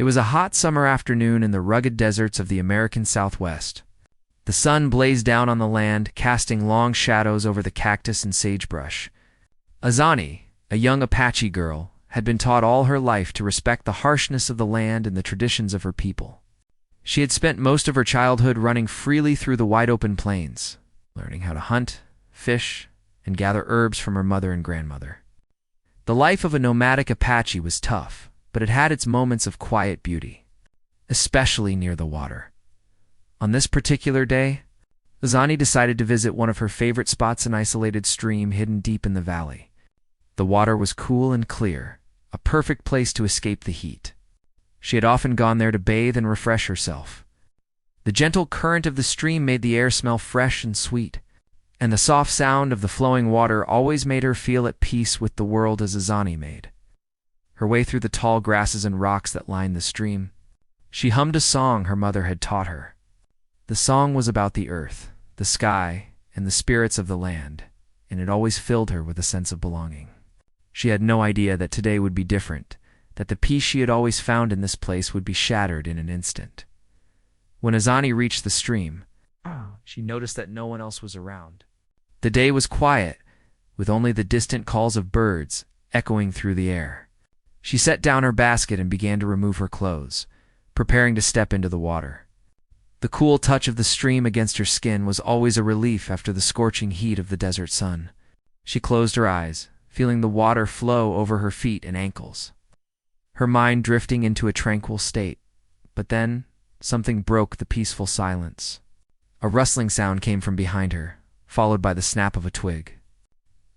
It was a hot summer afternoon in the rugged deserts of the American Southwest. The sun blazed down on the land, casting long shadows over the cactus and sagebrush. Azani, a young Apache girl, had been taught all her life to respect the harshness of the land and the traditions of her people. She had spent most of her childhood running freely through the wide-open plains, learning how to hunt, fish, and gather herbs from her mother and grandmother. The life of a nomadic Apache was tough, but it had its moments of quiet beauty, especially near the water. On this particular day, Azani decided to visit one of her favorite spots, an isolated stream hidden deep in the valley. The water was cool and clear, a perfect place to escape the heat. She had often gone there to bathe and refresh herself. The gentle current of the stream made the air smell fresh and sweet, and the soft sound of the flowing water always made her feel at peace with the world as Azani made. Her way through the tall grasses and rocks that lined the stream, she hummed a song her mother had taught her. The song was about the earth, the sky, and the spirits of the land, and it always filled her with a sense of belonging. She had no idea that today would be different, that the peace she had always found in this place would be shattered in an instant. When Azani reached the stream, she noticed that no one else was around. The day was quiet, with only the distant calls of birds echoing through the air. She set down her basket and began to remove her clothes, preparing to step into the water. The cool touch of the stream against her skin was always a relief after the scorching heat of the desert sun. She closed her eyes, feeling the water flow over her feet and ankles, her mind drifting into a tranquil state. But then, something broke the peaceful silence. A rustling sound came from behind her, followed by the snap of a twig.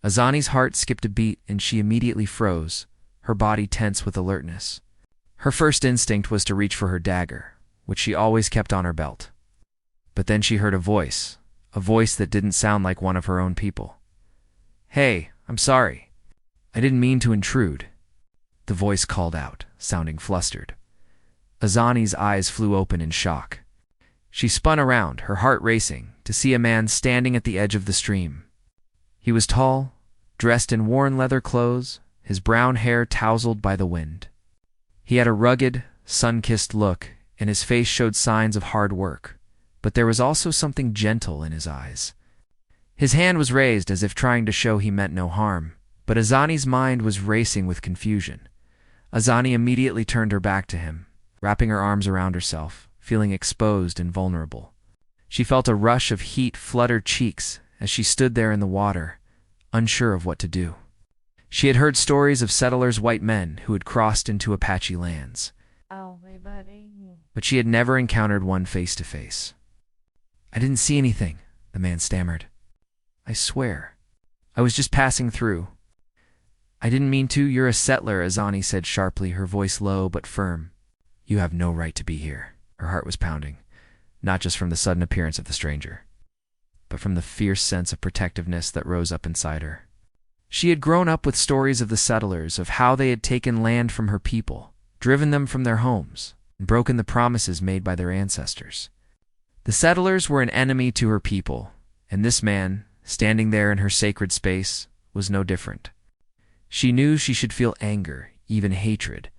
Azani's heart skipped a beat and she immediately froze, her body tense with alertness. Her first instinct was to reach for her dagger, which she always kept on her belt. But then she heard a voice that didn't sound like one of her own people. "Hey, I'm sorry. I didn't mean to intrude," the voice called out, sounding flustered. Azani's eyes flew open in shock. She spun around, her heart racing, to see a man standing at the edge of the stream. He was tall, dressed in worn leather clothes, his brown hair tousled by the wind. He had a rugged, sun-kissed look, and his face showed signs of hard work, but there was also something gentle in his eyes. His hand was raised as if trying to show he meant no harm, but Azani's mind was racing with confusion. Azani immediately turned her back to him, wrapping her arms around herself, feeling exposed and vulnerable. She felt a rush of heat flood her cheeks as she stood there in the water, unsure of what to do. She had heard stories of settlers' white men who had crossed into Apache lands, but she had never encountered one face to face. "I didn't see anything," the man stammered. "I swear. I was just passing through." "I didn't mean to. You're a settler," Azani said sharply, her voice low but firm. "You have no right to be here." Her heart was pounding, not just from the sudden appearance of the stranger, but from the fierce sense of protectiveness that rose up inside her. She had grown up with stories of the settlers, of how they had taken land from her people, driven them from their homes, and broken the promises made by their ancestors. The settlers were an enemy to her people, and this man, standing there in her sacred space, was no different. She knew she should feel anger, even hatred,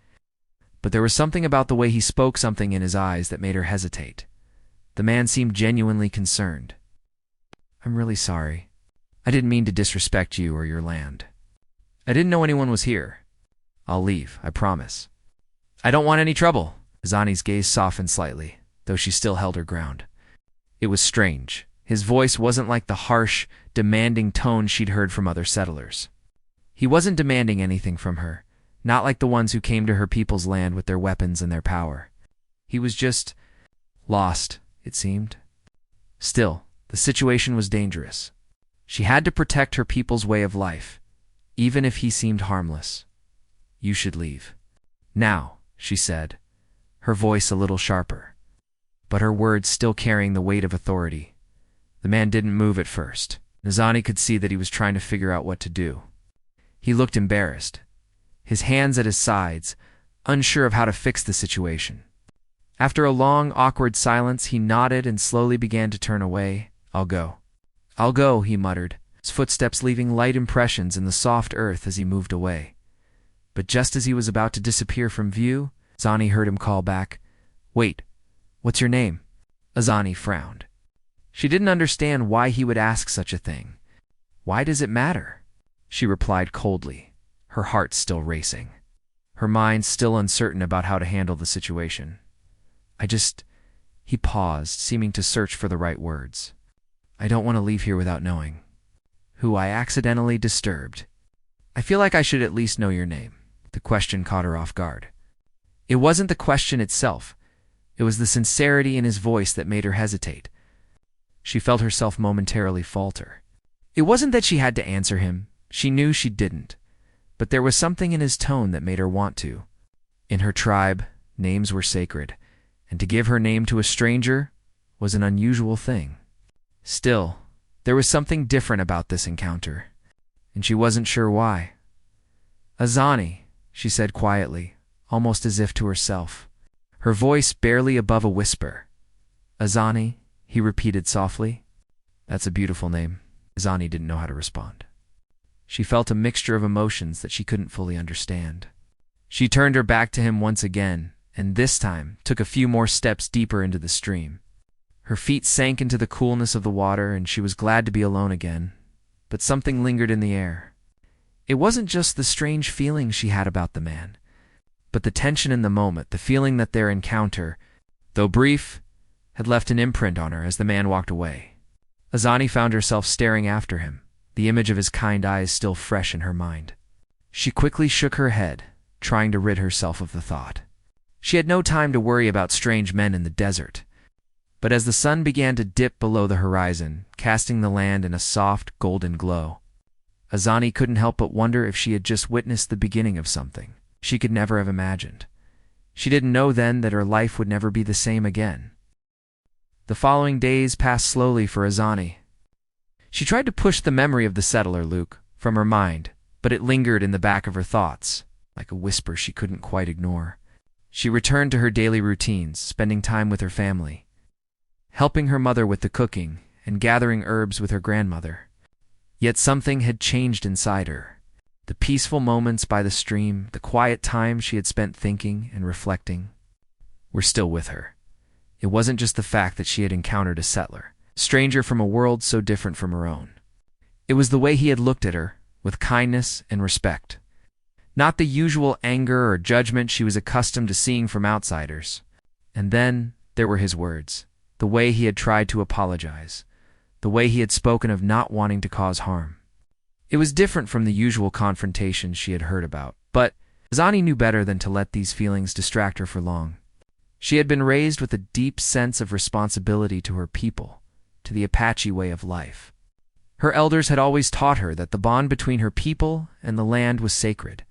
but there was something about the way he spoke, something in his eyes that made her hesitate. The man seemed genuinely concerned. "I'm really sorry. I didn't mean to disrespect you or your land. I didn't know anyone was here. I'll leave, I promise." "I don't want any trouble." Azani's gaze softened slightly, though she still held her ground. It was strange. His voice wasn't like the harsh, demanding tone she'd heard from other settlers. He wasn't demanding anything from her, not like the ones who came to her people's land with their weapons and their power. He was just lost, it seemed. Still, the situation was dangerous. She had to protect her people's way of life, even if he seemed harmless. "You should leave. Now," she said, her voice a little sharper, but her words still carrying the weight of authority. The man didn't move at first. Azani could see that he was trying to figure out what to do. He looked embarrassed, his hands at his sides, unsure of how to fix the situation. After a long, awkward silence, he nodded and slowly began to turn away. "I'll go." "I'll go," he muttered, his footsteps leaving light impressions in the soft earth as he moved away. But just as he was about to disappear from view, Azani heard him call back, "Wait, what's your name?" Azani frowned. She didn't understand why he would ask such a thing. "Why does it matter?" she replied coldly, her heart still racing, her mind still uncertain about how to handle the situation. He paused, seeming to search for the right words. "I don't want to leave here without knowing who I accidentally disturbed." "I feel like I should at least know your name." The question caught her off guard. It wasn't the question itself. It was the sincerity in his voice that made her hesitate. She felt herself momentarily falter. It wasn't that she had to answer him. She knew she didn't. But there was something in his tone that made her want to. In her tribe, names were sacred, and to give her name to a stranger was an unusual thing. Still, there was something different about this encounter, and she wasn't sure why. "Azani," she said quietly, almost as if to herself, her voice barely above a whisper. "Azani," he repeated softly. "That's a beautiful name." Azani didn't know how to respond. She felt a mixture of emotions that she couldn't fully understand. She turned her back to him once again, and this time took a few more steps deeper into the stream. Her feet sank into the coolness of the water, and she was glad to be alone again, but something lingered in the air. It wasn't just the strange feeling she had about the man, but the tension in the moment, the feeling that their encounter, though brief, had left an imprint on her as the man walked away. Azani found herself staring after him, the image of his kind eyes still fresh in her mind. She quickly shook her head, trying to rid herself of the thought. She had no time to worry about strange men in the desert. But as the sun began to dip below the horizon, casting the land in a soft, golden glow, Azani couldn't help but wonder if she had just witnessed the beginning of something she could never have imagined. She didn't know then that her life would never be the same again. The following days passed slowly for Azani. She tried to push the memory of the settler, Luke, from her mind, but it lingered in the back of her thoughts, like a whisper she couldn't quite ignore. She returned to her daily routines, spending time with her family, helping her mother with the cooking, and gathering herbs with her grandmother. Yet something had changed inside her. The peaceful moments by the stream, the quiet time she had spent thinking and reflecting, were still with her. It wasn't just the fact that she had encountered a settler, stranger from a world so different from her own. It was the way he had looked at her, with kindness and respect. Not the usual anger or judgment she was accustomed to seeing from outsiders. And then there were his words, the way he had tried to apologize, the way he had spoken of not wanting to cause harm. It was different from the usual confrontations she had heard about, but Azani knew better than to let these feelings distract her for long. She had been raised with a deep sense of responsibility to her people, to the Apache way of life. Her elders had always taught her that the bond between her people and the land was sacred.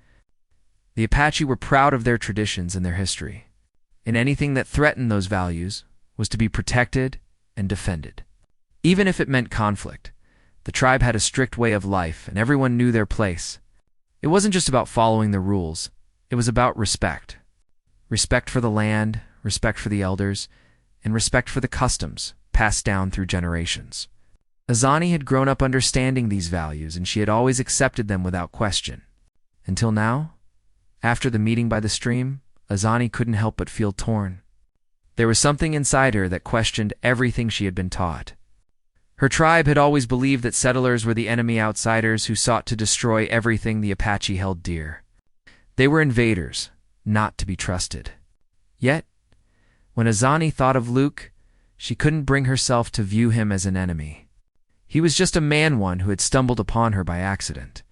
The Apache were proud of their traditions and their history, and anything that threatened those values was to be protected and defended. Even if it meant conflict, the tribe had a strict way of life and everyone knew their place. It wasn't just about following the rules, it was about respect. Respect for the land, respect for the elders, and respect for the customs passed down through generations. Azani had grown up understanding these values, and she had always accepted them without question. Until now, after the meeting by the stream, Azani couldn't help but feel torn. There was something inside her that questioned everything she had been taught. Her tribe had always believed that settlers were the enemy outsiders who sought to destroy everything the Apache held dear. They were invaders, not to be trusted. Yet, when Azani thought of Luke, she couldn't bring herself to view him as an enemy. He was just a man who had stumbled upon her by accident.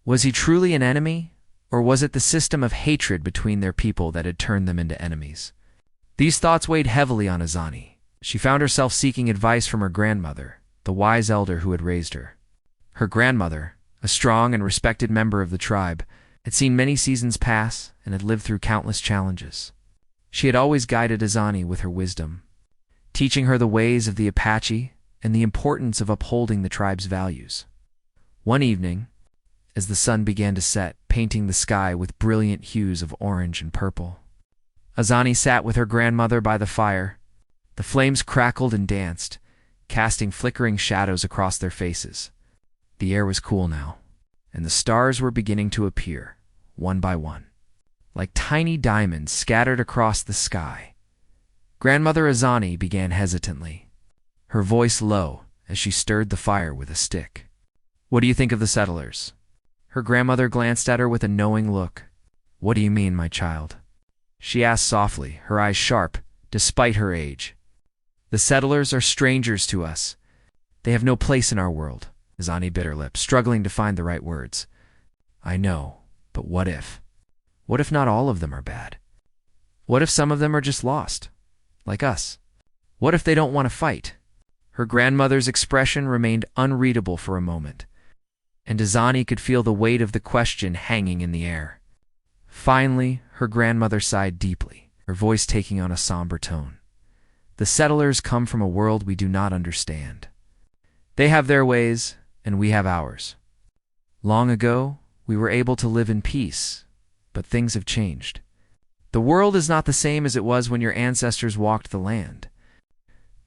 Was he truly an enemy, or was it the system of hatred between their people that had turned them into enemies? These thoughts weighed heavily on Azani. She found herself seeking advice from her grandmother, the wise elder who had raised her. Her grandmother, a strong and respected member of the tribe, had seen many seasons pass and had lived through countless challenges. She had always guided Azani with her wisdom, teaching her the ways of the Apache and the importance of upholding the tribe's values. One evening, as the sun began to set, painting the sky with brilliant hues of orange and purple, Azani sat with her grandmother by the fire. The flames crackled and danced, casting flickering shadows across their faces. The air was cool now, and the stars were beginning to appear, one by one. like tiny diamonds scattered across the sky. Grandmother Azani began hesitantly, her voice low as she stirred the fire with a stick. "What do you think of the settlers?" Her grandmother glanced at her with a knowing look. "What do you mean, my child?" she asked softly, her eyes sharp, despite her age. "The settlers are strangers to us. They have no place in our world," Azani bit her lip, struggling to find the right words. "I know, but what if? What if not all of them are bad? What if some of them are just lost, like us? What if they don't want to fight?" Her grandmother's expression remained unreadable for a moment, and Azani could feel the weight of the question hanging in the air. Finally, her grandmother sighed deeply, her voice taking on a somber tone. "The settlers come from a world we do not understand. They have their ways, and we have ours. Long ago, we were able to live in peace, but things have changed. The world is not the same as it was when your ancestors walked the land.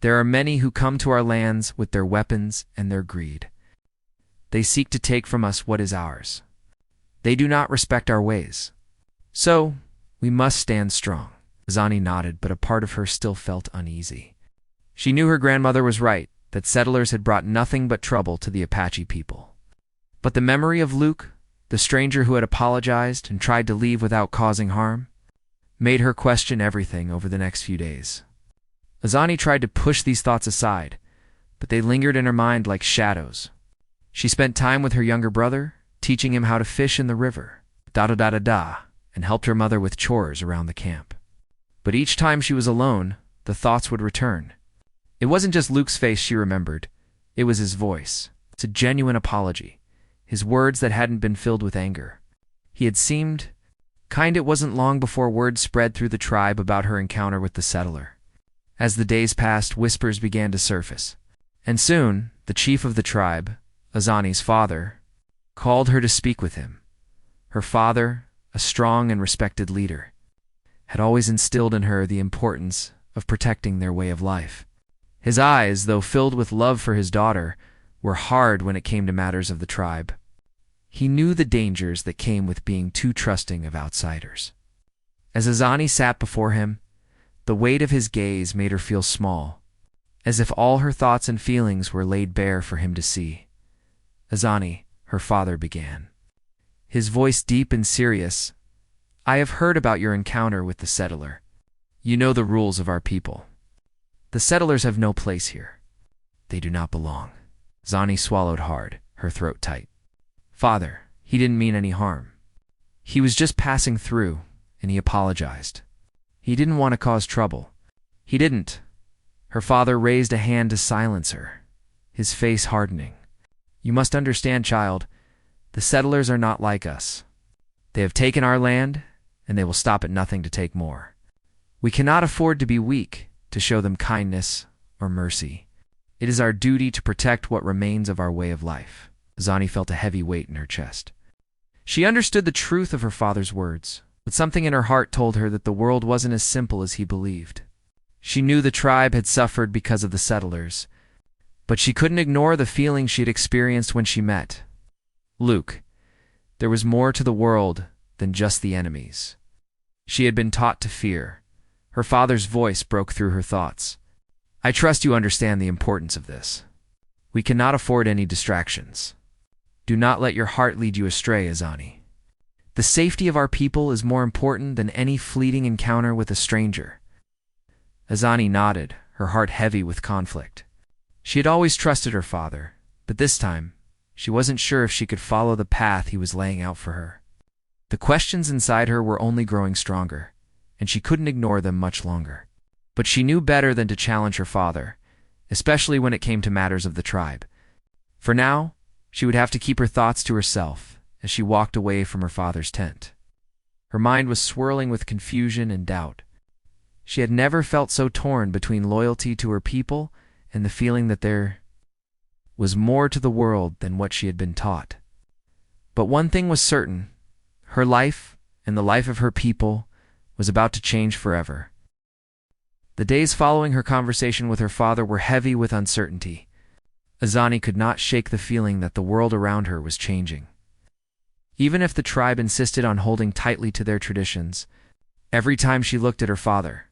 There are many who come to our lands with their weapons and their greed. They seek to take from us what is ours. They do not respect our ways. So, we must stand strong." Azani nodded, but a part of her still felt uneasy. She knew her grandmother was right, that settlers had brought nothing but trouble to the Apache people. But the memory of Luke, the stranger who had apologized and tried to leave without causing harm, made her question everything over the next few days. Azani tried to push these thoughts aside, but they lingered in her mind like shadows. She spent time with her younger brother, teaching him how to fish in the river, and helped her mother with chores around the camp. But each time she was alone, the thoughts would return. It wasn't just Luke's face she remembered, it was his voice. It's a genuine apology, his words that hadn't been filled with anger. He had seemed kind. It wasn't long before word spread through the tribe about her encounter with the settler. As the days passed, whispers began to surface, and soon the chief of the tribe, Azani's father, called her to speak with him. Her father, a strong and respected leader, had always instilled in her the importance of protecting their way of life. His eyes, though filled with love for his daughter, were hard when it came to matters of the tribe. He knew the dangers that came with being too trusting of outsiders. As Azani sat before him, the weight of his gaze made her feel small, as if all her thoughts and feelings were laid bare for him to see. "Azani," her father began, his voice deep and serious, "I have heard about your encounter with the settler. You know the rules of our people. The settlers have no place here. They do not belong." Azani swallowed hard, her throat tight. "Father, he didn't mean any harm. He was just passing through, and he apologized. He didn't want to cause trouble." "He didn't." Her father raised a hand to silence her, his face hardening. "You must understand, child, the settlers are not like us. They have taken our land, and they will stop at nothing to take more. We cannot afford to be weak, to show them kindness or mercy. It is our duty to protect what remains of our way of life." Azani felt a heavy weight in her chest. She understood the truth of her father's words, but something in her heart told her that the world wasn't as simple as he believed. She knew the tribe had suffered because of the settlers, but she couldn't ignore the feelings she had experienced when she met Luke. There was more to the world than just the enemies she had been taught to fear. Her father's voice broke through her thoughts. "I trust you understand the importance of this. We cannot afford any distractions. Do not let your heart lead you astray, Azani. The safety of our people is more important than any fleeting encounter with a stranger." Azani nodded, her heart heavy with conflict. She had always trusted her father, but this time, she wasn't sure if she could follow the path he was laying out for her. The questions inside her were only growing stronger, and she couldn't ignore them much longer. But she knew better than to challenge her father, especially when it came to matters of the tribe. For now, she would have to keep her thoughts to herself as she walked away from her father's tent. Her mind was swirling with confusion and doubt. She had never felt so torn between loyalty to her people and the feeling that there was more to the world than what she had been taught. But one thing was certain: her life and the life of her people was about to change forever. The days following her conversation with her father were heavy with uncertainty. Azani could not shake the feeling that the world around her was changing. Even if the tribe insisted on holding tightly to their traditions, every time she looked at her father,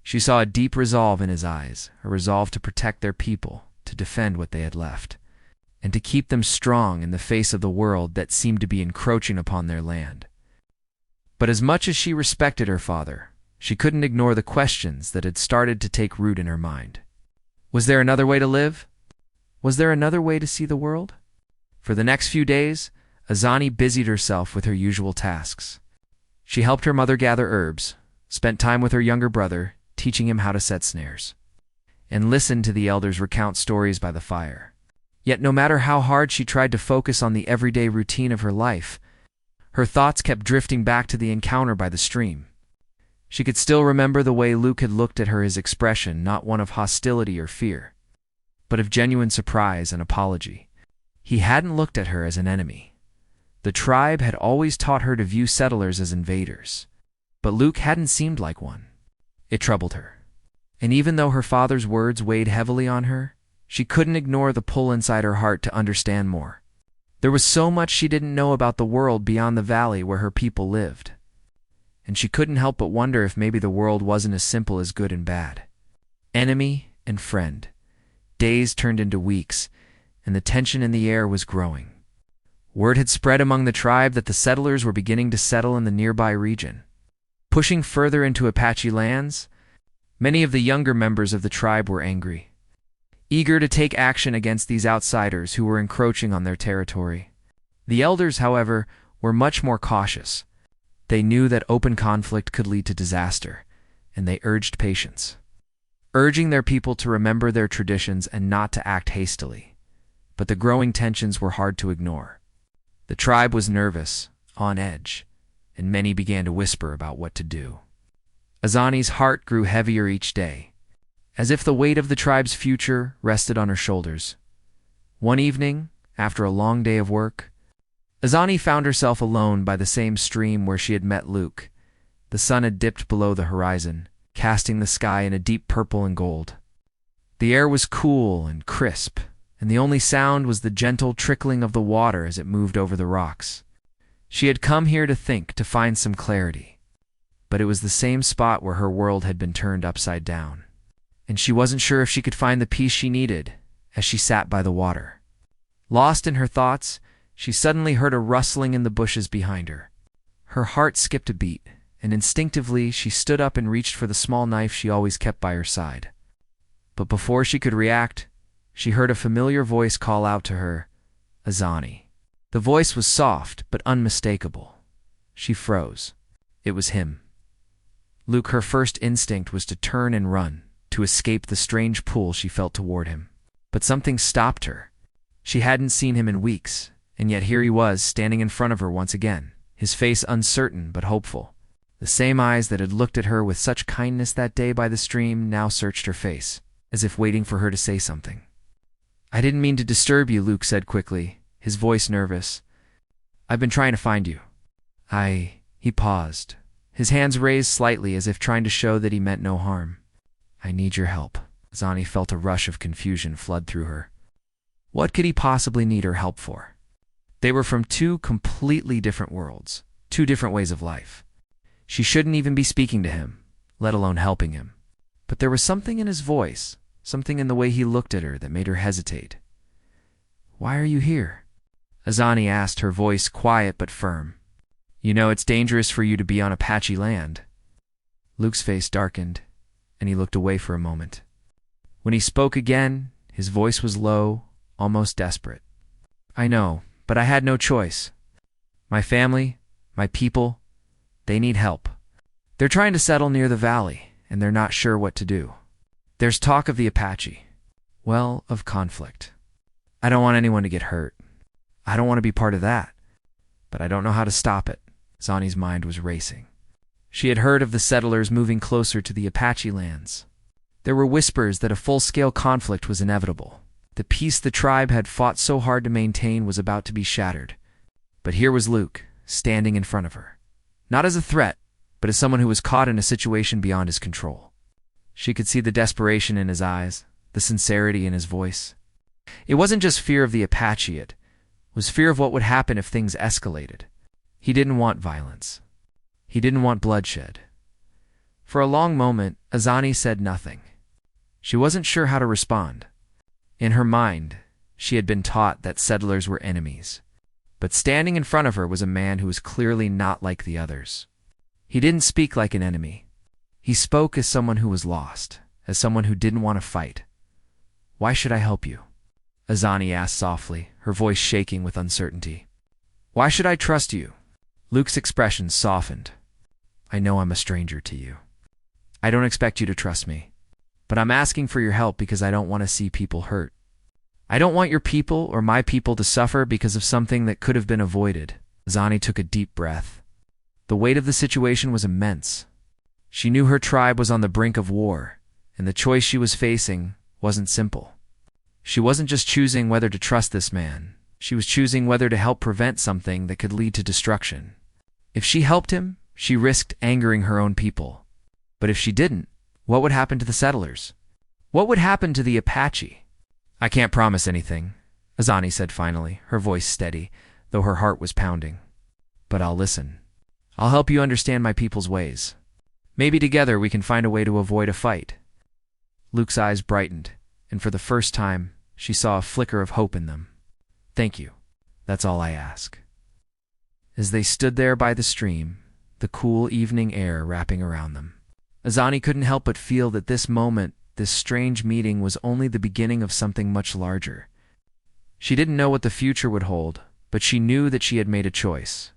she saw a deep resolve in his eyes, a resolve to protect their people, to defend what they had left, and to keep them strong in the face of the world that seemed to be encroaching upon their land. But as much as she respected her father, she couldn't ignore the questions that had started to take root in her mind. Was there another way to live? Was there another way to see the world? For the next few days, Azani busied herself with her usual tasks. She helped her mother gather herbs, spent time with her younger brother, teaching him how to set snares, and listened to the elders recount stories by the fire. Yet no matter how hard she tried to focus on the everyday routine of her life, her thoughts kept drifting back to the encounter by the stream. She could still remember the way Luke had looked at her, his expression not one of hostility or fear, but of genuine surprise and apology. He hadn't looked at her as an enemy. The tribe had always taught her to view settlers as invaders, but Luke hadn't seemed like one. It troubled her. And even though her father's words weighed heavily on her, she couldn't ignore the pull inside her heart to understand more. There was so much she didn't know about the world beyond the valley where her people lived, and she couldn't help but wonder if maybe the world wasn't as simple as good and bad. Enemy and friend. Days turned into weeks, and the tension in the air was growing. Word had spread among the tribe that the settlers were beginning to settle in the nearby region. Pushing further into Apache lands, many of the younger members of the tribe were angry, eager to take action against these outsiders who were encroaching on their territory. The elders, however, were much more cautious. They knew that open conflict could lead to disaster, and they urged patience, urging their people to remember their traditions and not to act hastily. But the growing tensions were hard to ignore. The tribe was nervous, on edge, and many began to whisper about what to do. Azani's heart grew heavier each day, as if the weight of the tribe's future rested on her shoulders. One evening, after a long day of work, Azani found herself alone by the same stream where she had met Luke. The sun had dipped below the horizon, casting the sky in a deep purple and gold. The air was cool and crisp, and the only sound was the gentle trickling of the water as it moved over the rocks. She had come here to think, to find some clarity. But it was the same spot where her world had been turned upside down, and she wasn't sure if she could find the peace she needed as she sat by the water. Lost in her thoughts, she suddenly heard a rustling in the bushes behind her. Her heart skipped a beat, and instinctively she stood up and reached for the small knife she always kept by her side. But before she could react, she heard a familiar voice call out to her, "Azani." The voice was soft but unmistakable. She froze. It was him. Luke, her first instinct was to turn and run, to escape the strange pull she felt toward him. But something stopped her. She hadn't seen him in weeks, and yet here he was, standing in front of her once again, his face uncertain but hopeful. The same eyes that had looked at her with such kindness that day by the stream now searched her face, as if waiting for her to say something. "I didn't mean to disturb you," Luke said quickly, his voice nervous. "I've been trying to find you." He paused, his hands raised slightly as if trying to show that he meant no harm. "I need your help." Azani felt a rush of confusion flood through her. What could he possibly need her help for? They were from two completely different worlds, two different ways of life. She shouldn't even be speaking to him, let alone helping him. But there was something in his voice, something in the way he looked at her that made her hesitate. "Why are you here?" Azani asked, her voice quiet but firm. "You know it's dangerous for you to be on Apache land." Luke's face darkened, and he looked away for a moment. When he spoke again, his voice was low, almost desperate. "I know, but I had no choice. My family, my people, they need help. They're trying to settle near the valley, and they're not sure what to do. There's talk of the Apache. Well, of conflict. I don't want anyone to get hurt. I don't want to be part of that. But I don't know how to stop it." Zani's mind was racing. She had heard of the settlers moving closer to the Apache lands. There were whispers that a full-scale conflict was inevitable. The peace the tribe had fought so hard to maintain was about to be shattered. But here was Luke, standing in front of her. Not as a threat, but as someone who was caught in a situation beyond his control. She could see the desperation in his eyes, the sincerity in his voice. It wasn't just fear of the Apache, it was fear of what would happen if things escalated. He didn't want violence. He didn't want bloodshed. For a long moment, Azani said nothing. She wasn't sure how to respond. In her mind, she had been taught that settlers were enemies. But standing in front of her was a man who was clearly not like the others. He didn't speak like an enemy. He spoke as someone who was lost, as someone who didn't want to fight. "Why should I help you?" Azani asked softly, her voice shaking with uncertainty. "Why should I trust you?" Luke's expression softened. "I know I'm a stranger to you. I don't expect you to trust me. But I'm asking for your help because I don't want to see people hurt. I don't want your people or my people to suffer because of something that could have been avoided." Azani took a deep breath. The weight of the situation was immense. She knew her tribe was on the brink of war, and the choice she was facing wasn't simple. She wasn't just choosing whether to trust this man. She was choosing whether to help prevent something that could lead to destruction. If she helped him, she risked angering her own people. But if she didn't, what would happen to the settlers? What would happen to the Apache? "I can't promise anything," Azani said finally, her voice steady, though her heart was pounding. "But I'll listen. I'll help you understand my people's ways. Maybe together we can find a way to avoid a fight." Luke's eyes brightened, and for the first time, she saw a flicker of hope in them. "Thank you. That's all I ask." As they stood there by the stream, the cool evening air wrapping around them, Azani couldn't help but feel that this moment, this strange meeting, was only the beginning of something much larger. She didn't know what the future would hold, but she knew that she had made a choice.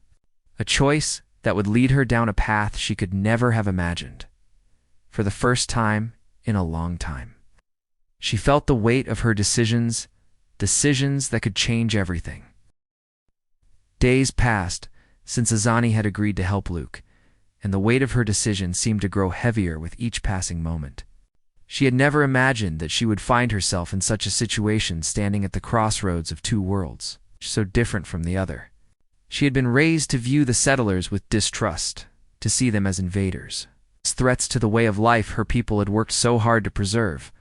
A choice that would lead her down a path she could never have imagined. For the first time in a long time, she felt the weight of her decisions that could change everything. Days passed since Azani had agreed to help Luke, and the weight of her decision seemed to grow heavier with each passing moment. She had never imagined that she would find herself in such a situation, standing at the crossroads of two worlds, so different from the other. She had been raised to view the settlers with distrust, to see them as invaders, as threats to the way of life her people had worked so hard to preserve.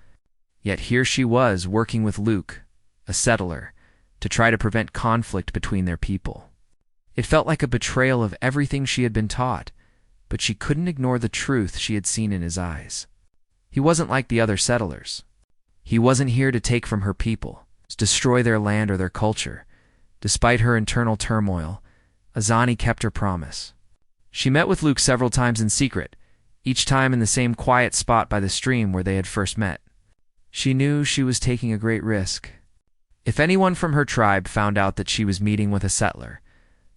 Yet here she was, working with Luke, a settler, to try to prevent conflict between their people. It felt like a betrayal of everything she had been taught, but she couldn't ignore the truth she had seen in his eyes. He wasn't like the other settlers. He wasn't here to take from her people, to destroy their land or their culture. Despite her internal turmoil, Azani kept her promise. She met with Luke several times in secret, each time in the same quiet spot by the stream where they had first met. She knew she was taking a great risk. If anyone from her tribe found out that she was meeting with a settler,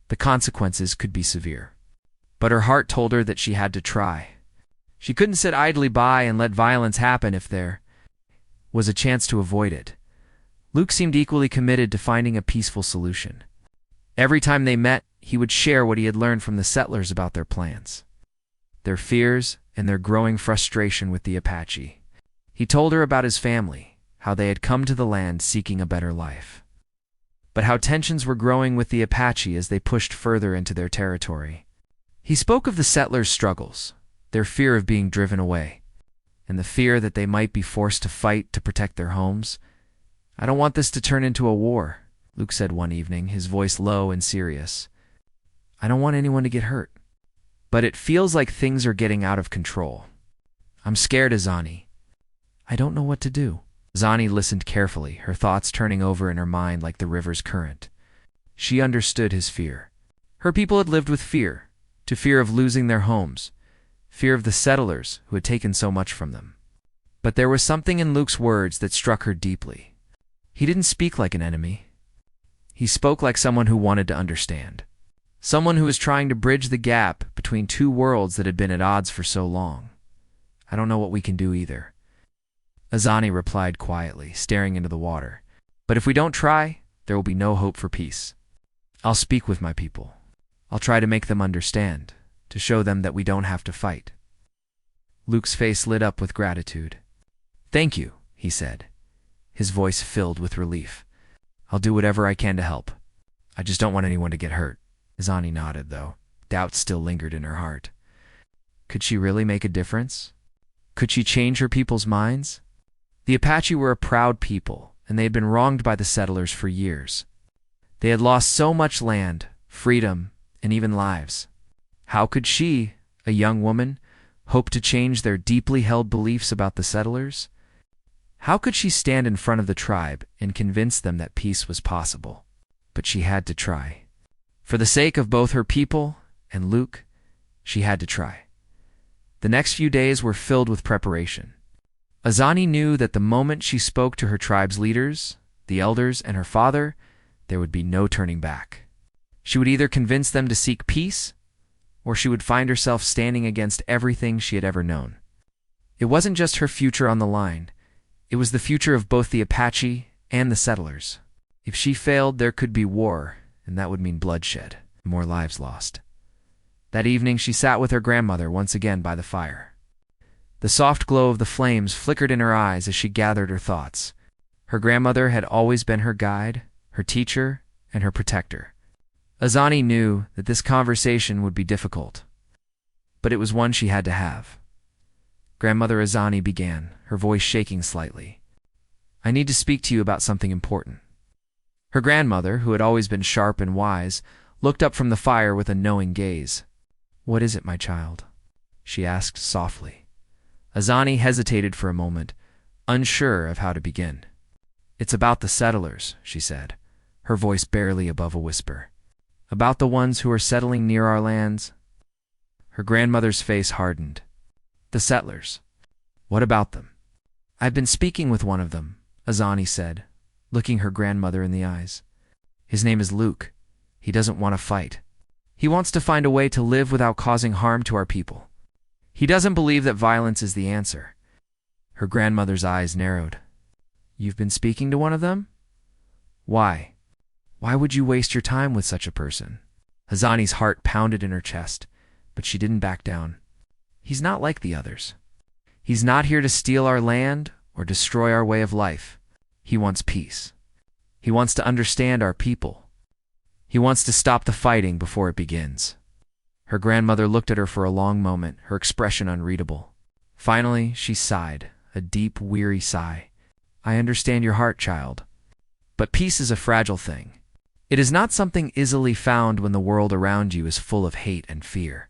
the consequences could be severe. But her heart told her that she had to try. She couldn't sit idly by and let violence happen if there was a chance to avoid it. Luke seemed equally committed to finding a peaceful solution. Every time they met, he would share what he had learned from the settlers about their plans, their fears, and their growing frustration with the Apache. He told her about his family, how they had come to the land seeking a better life, but how tensions were growing with the Apache as they pushed further into their territory. He spoke of the settlers' struggles, their fear of being driven away, and the fear that they might be forced to fight to protect their homes. "I don't want this to turn into a war," Luke said one evening, his voice low and serious. "I don't want anyone to get hurt. But it feels like things are getting out of control. I'm scared, Azani. I don't know what to do." Azani listened carefully, her thoughts turning over in her mind like the river's current. She understood his fear. Her people had lived with fear, to fear of losing their homes, fear of the settlers who had taken so much from them. But there was something in Luke's words that struck her deeply. He didn't speak like an enemy. He spoke like someone who wanted to understand. Someone who was trying to bridge the gap between two worlds that had been at odds for so long. "I don't know what we can do either," Azani replied quietly, staring into the water. "But if we don't try, there will be no hope for peace. I'll speak with my people. I'll try to make them understand, to show them that we don't have to fight." Luke's face lit up with gratitude. "Thank you," he said, his voice filled with relief. "I'll do whatever I can to help. I just don't want anyone to get hurt." Azani nodded, though doubt still lingered in her heart. Could she really make a difference? Could she change her people's minds? The Apache were a proud people, and they had been wronged by the settlers for years. They had lost so much land, freedom, and even lives. How could she, a young woman, hope to change their deeply held beliefs about the settlers? How could she stand in front of the tribe and convince them that peace was possible? But she had to try. For the sake of both her people and Luke, she had to try. The next few days were filled with preparation. Azani knew that the moment she spoke to her tribe's leaders, the elders, and her father, there would be no turning back. She would either convince them to seek peace, or she would find herself standing against everything she had ever known. It wasn't just her future on the line. It was the future of both the Apache and the settlers. If she failed, there could be war, and that would mean bloodshed, more lives lost. That evening, she sat with her grandmother once again by the fire. The soft glow of the flames flickered in her eyes as she gathered her thoughts. Her grandmother had always been her guide, her teacher, and her protector. Azani knew that this conversation would be difficult, but it was one she had to have. Grandmother Azani began, her voice shaking slightly. "I need to speak to you about something important." Her grandmother, who had always been sharp and wise, looked up from the fire with a knowing gaze. "What is it, my child?" she asked softly. Azani hesitated for a moment, unsure of how to begin. "It's about the settlers," she said, her voice barely above a whisper. "About the ones who are settling near our lands." Her grandmother's face hardened. "The settlers. What about them?" "I've been speaking with one of them," Azani said, looking her grandmother in the eyes. "His name is Luke. He doesn't want to fight. He wants to find a way to live without causing harm to our people. He doesn't believe that violence is the answer." Her grandmother's eyes narrowed. "You've been speaking to one of them? Why? Why would you waste your time with such a person?" Azani's heart pounded in her chest, but she didn't back down. "He's not like the others. He's not here to steal our land or destroy our way of life. He wants peace. He wants to understand our people. He wants to stop the fighting before it begins." Her grandmother looked at her for a long moment, her expression unreadable. Finally, she sighed, a deep, weary sigh. "I understand your heart, child. But peace is a fragile thing. It is not something easily found when the world around you is full of hate and fear.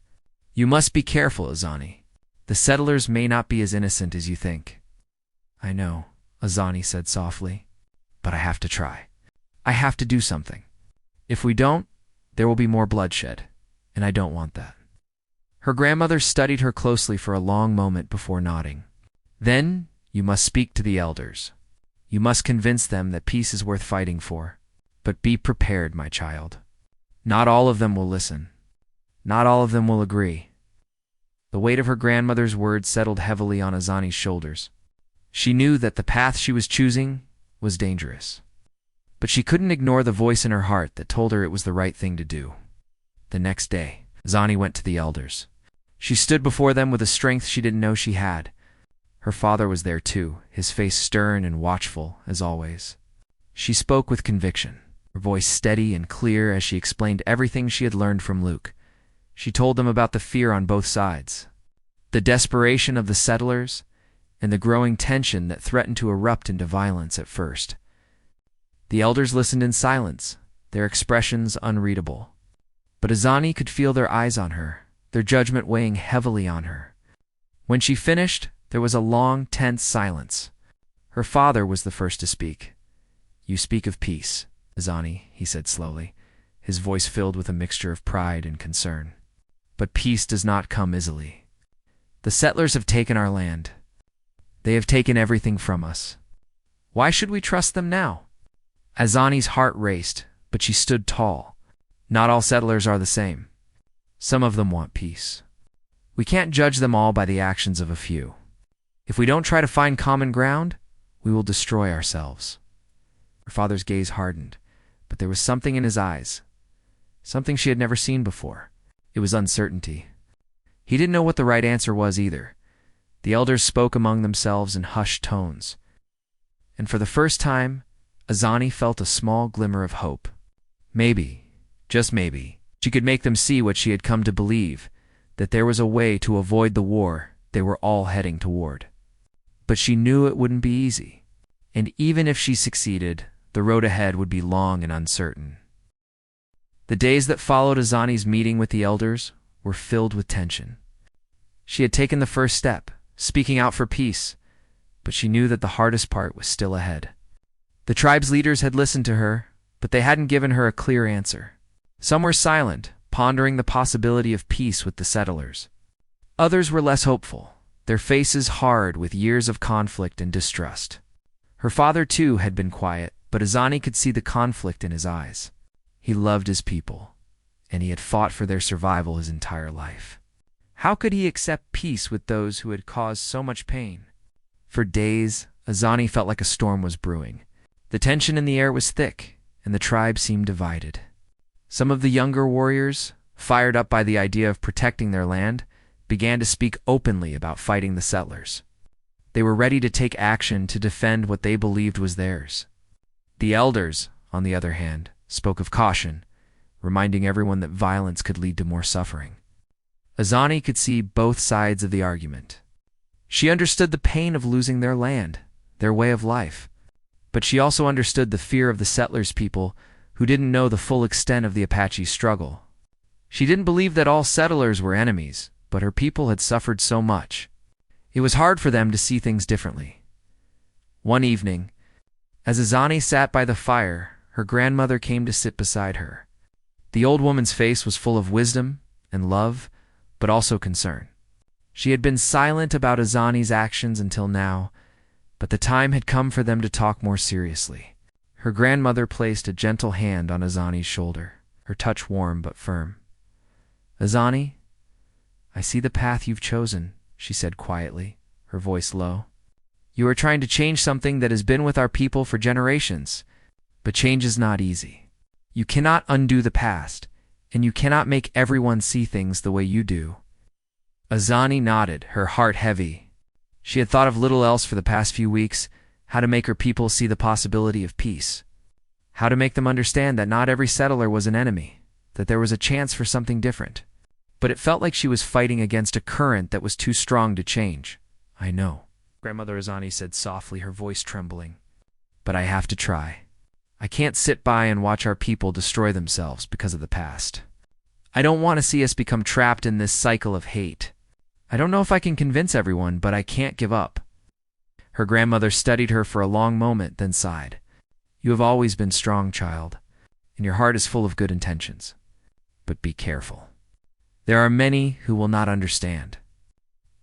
You must be careful, Azani. The settlers may not be as innocent as you think." "I know," Azani said softly, "but I have to try. I have to do something. If we don't, there will be more bloodshed, and I don't want that." Her grandmother studied her closely for a long moment before nodding. "Then you must speak to the elders. You must convince them that peace is worth fighting for. But be prepared, my child. Not all of them will listen. Not all of them will agree." The weight of her grandmother's words settled heavily on Azani's shoulders. She knew that the path she was choosing was dangerous. But she couldn't ignore the voice in her heart that told her it was the right thing to do. The next day, Azani went to the elders. She stood before them with a strength she didn't know she had. Her father was there too, his face stern and watchful, as always. She spoke with conviction, her voice steady and clear as she explained everything she had learned from Luke. She told them about the fear on both sides, the desperation of the settlers, and the growing tension that threatened to erupt into violence at first. The elders listened in silence, their expressions unreadable. But Azani could feel their eyes on her, their judgment weighing heavily on her. When she finished, there was a long, tense silence. Her father was the first to speak. "You speak of peace, Azani," he said slowly, his voice filled with a mixture of pride and concern. "But peace does not come easily. The settlers have taken our land. They have taken everything from us. Why should we trust them now?" Azani's heart raced, but she stood tall. "Not all settlers are the same. Some of them want peace. We can't judge them all by the actions of a few. If we don't try to find common ground, we will destroy ourselves." Her father's gaze hardened, but there was something in his eyes, something she had never seen before. It was uncertainty. He didn't know what the right answer was either. The elders spoke among themselves in hushed tones. And for the first time, Azani felt a small glimmer of hope. Maybe, just maybe, she could make them see what she had come to believe, that there was a way to avoid the war they were all heading toward. But she knew it wouldn't be easy, and even if she succeeded, the road ahead would be long and uncertain. The days that followed Azani's meeting with the elders were filled with tension. She had taken the first step, speaking out for peace, but she knew that the hardest part was still ahead. The tribe's leaders had listened to her, but they hadn't given her a clear answer. Some were silent, pondering the possibility of peace with the settlers. Others were less hopeful, their faces hard with years of conflict and distrust. Her father, too, had been quiet, but Azani could see the conflict in his eyes. He loved his people, and he had fought for their survival his entire life. How could he accept peace with those who had caused so much pain? For days, Azani felt like a storm was brewing. The tension in the air was thick, and the tribe seemed divided. Some of the younger warriors, fired up by the idea of protecting their land, began to speak openly about fighting the settlers. They were ready to take action to defend what they believed was theirs. The elders, on the other hand, spoke of caution, reminding everyone that violence could lead to more suffering. Azani could see both sides of the argument. She understood the pain of losing their land, their way of life, but she also understood the fear of the settlers' people who didn't know the full extent of the Apache struggle. She didn't believe that all settlers were enemies, but her people had suffered so much. It was hard for them to see things differently. One evening, as Azani sat by the fire, her grandmother came to sit beside her. The old woman's face was full of wisdom and love, but also concern. She had been silent about Azani's actions until now, but the time had come for them to talk more seriously. Her grandmother placed a gentle hand on Azani's shoulder, her touch warm but firm. "Azani, I see the path you've chosen," she said quietly, her voice low. "You are trying to change something that has been with our people for generations, but change is not easy. You cannot undo the past, and you cannot make everyone see things the way you do." Azani nodded, her heart heavy. She had thought of little else for the past few weeks: how to make her people see the possibility of peace, how to make them understand that not every settler was an enemy, that there was a chance for something different. But it felt like she was fighting against a current that was too strong to change. "I know," Grandmother Azani said softly, her voice trembling. "But I have to try. I can't sit by and watch our people destroy themselves because of the past. I don't want to see us become trapped in this cycle of hate. I don't know if I can convince everyone, but I can't give up." Her grandmother studied her for a long moment, then sighed. "You have always been strong, child, and your heart is full of good intentions. But be careful. There are many who will not understand.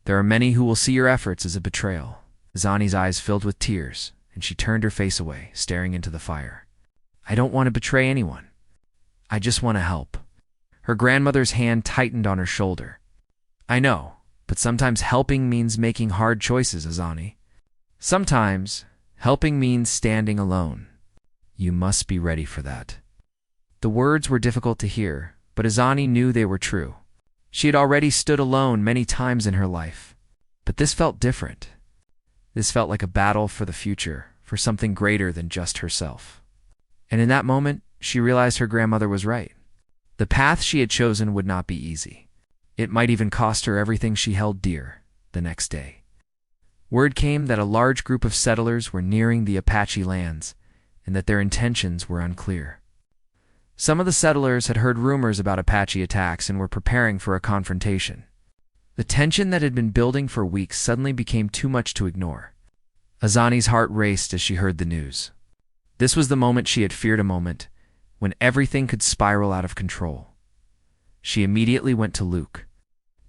There are many who will see your efforts as a betrayal." Azani's eyes filled with tears, and she turned her face away, staring into the fire. "I don't want to betray anyone. I just want to help." Her grandmother's hand tightened on her shoulder. "I know, but sometimes helping means making hard choices, Azani. Sometimes helping means standing alone. You must be ready for that." The words were difficult to hear, but Azani knew they were true. She had already stood alone many times in her life, but this felt different. This felt like a battle for the future, for something greater than just herself. And in that moment, she realized her grandmother was right. The path she had chosen would not be easy. It might even cost her everything she held dear. The next day, word came that a large group of settlers were nearing the Apache lands, and that their intentions were unclear. Some of the settlers had heard rumors about Apache attacks and were preparing for a confrontation. The tension that had been building for weeks suddenly became too much to ignore. Azani's heart raced as she heard the news. This was the moment she had feared, a moment when everything could spiral out of control. She immediately went to Luke,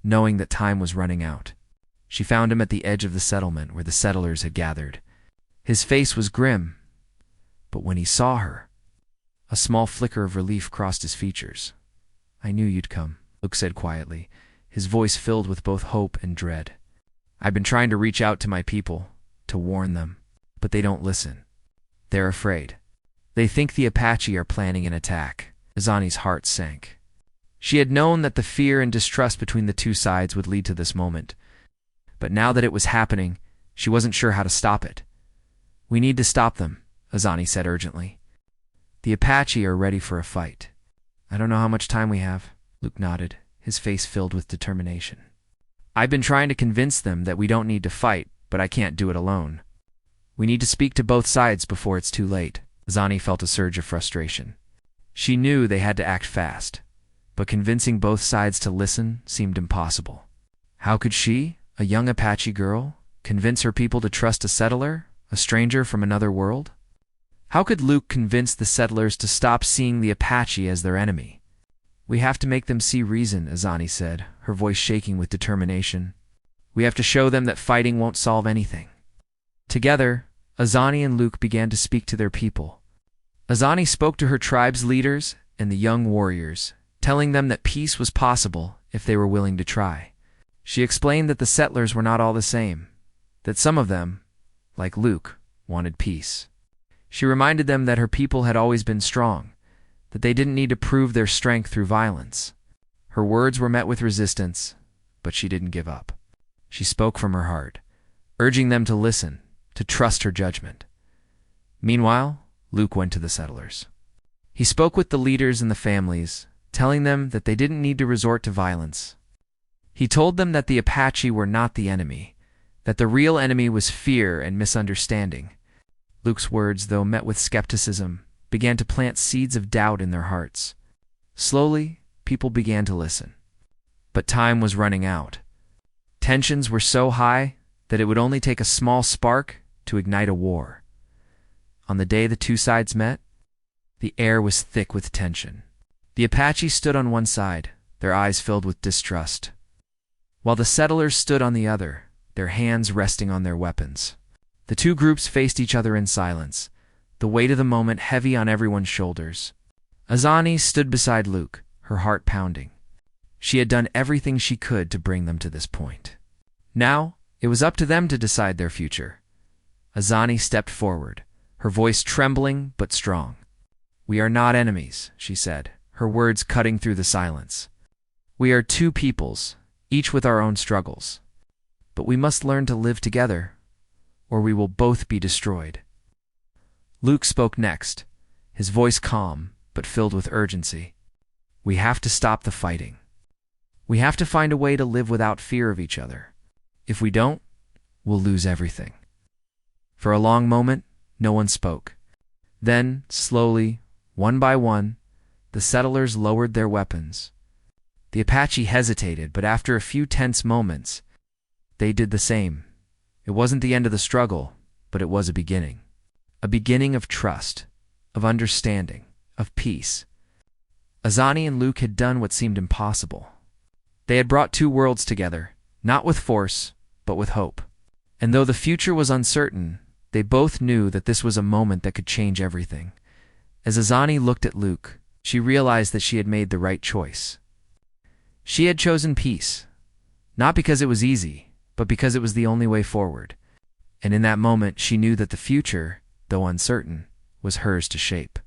knowing that time was running out. She found him at the edge of the settlement where the settlers had gathered. His face was grim, but when he saw her, a small flicker of relief crossed his features. "I knew you'd come," Luke said quietly, his voice filled with both hope and dread. "I've been trying to reach out to my people, to warn them, but they don't listen. They're afraid. They think the Apache are planning an attack." Azani's heart sank. She had known that the fear and distrust between the two sides would lead to this moment, but now that it was happening, she wasn't sure how to stop it. "We need to stop them," Azani said urgently. "The Apache are ready for a fight." "I don't know how much time we have," Luke nodded, his face filled with determination. "I've been trying to convince them that we don't need to fight, but I can't do it alone. We need to speak to both sides before it's too late." Azani felt a surge of frustration. She knew they had to act fast, but convincing both sides to listen seemed impossible. How could she, a young Apache girl, convince her people to trust a settler, a stranger from another world? How could Luke convince the settlers to stop seeing the Apache as their enemy? "We have to make them see reason," Azani said, her voice shaking with determination. "We have to show them that fighting won't solve anything." Together, Azani and Luke began to speak to their people. Azani spoke to her tribe's leaders and the young warriors, telling them that peace was possible if they were willing to try. She explained that the settlers were not all the same, that some of them, like Luke, wanted peace. She reminded them that her people had always been strong, that they didn't need to prove their strength through violence. Her words were met with resistance, but she didn't give up. She spoke from her heart, urging them to listen, to trust her judgment. Meanwhile, Luke went to the settlers. He spoke with the leaders and the families, telling them that they didn't need to resort to violence. He told them that the Apache were not the enemy, that the real enemy was fear and misunderstanding. Luke's words, though met with skepticism, began to plant seeds of doubt in their hearts. Slowly, people began to listen. But time was running out. Tensions were so high that it would only take a small spark to ignite a war. On the day the two sides met, the air was thick with tension. The Apache stood on one side, their eyes filled with distrust, while the settlers stood on the other, their hands resting on their weapons. The two groups faced each other in silence, the weight of the moment heavy on everyone's shoulders. Azani stood beside Luke, her heart pounding. She had done everything she could to bring them to this point. Now, it was up to them to decide their future. Azani stepped forward, her voice trembling but strong. "We are not enemies," she said, her words cutting through the silence. "We are two peoples, each with our own struggles. But we must learn to live together, or we will both be destroyed." Luke spoke next, his voice calm but filled with urgency. "We have to stop the fighting. We have to find a way to live without fear of each other. If we don't, we'll lose everything." For a long moment, no one spoke. Then, slowly, one by one, the settlers lowered their weapons. The Apache hesitated, but after a few tense moments, they did the same. It wasn't the end of the struggle, but it was a beginning. A beginning of trust, of understanding, of peace. Azani and Luke had done what seemed impossible. They had brought two worlds together, not with force, but with hope. And though the future was uncertain, they both knew that this was a moment that could change everything. As Azani looked at Luke, she realized that she had made the right choice. She had chosen peace, not because it was easy, but because it was the only way forward. And in that moment, she knew that the future, though uncertain, was hers to shape.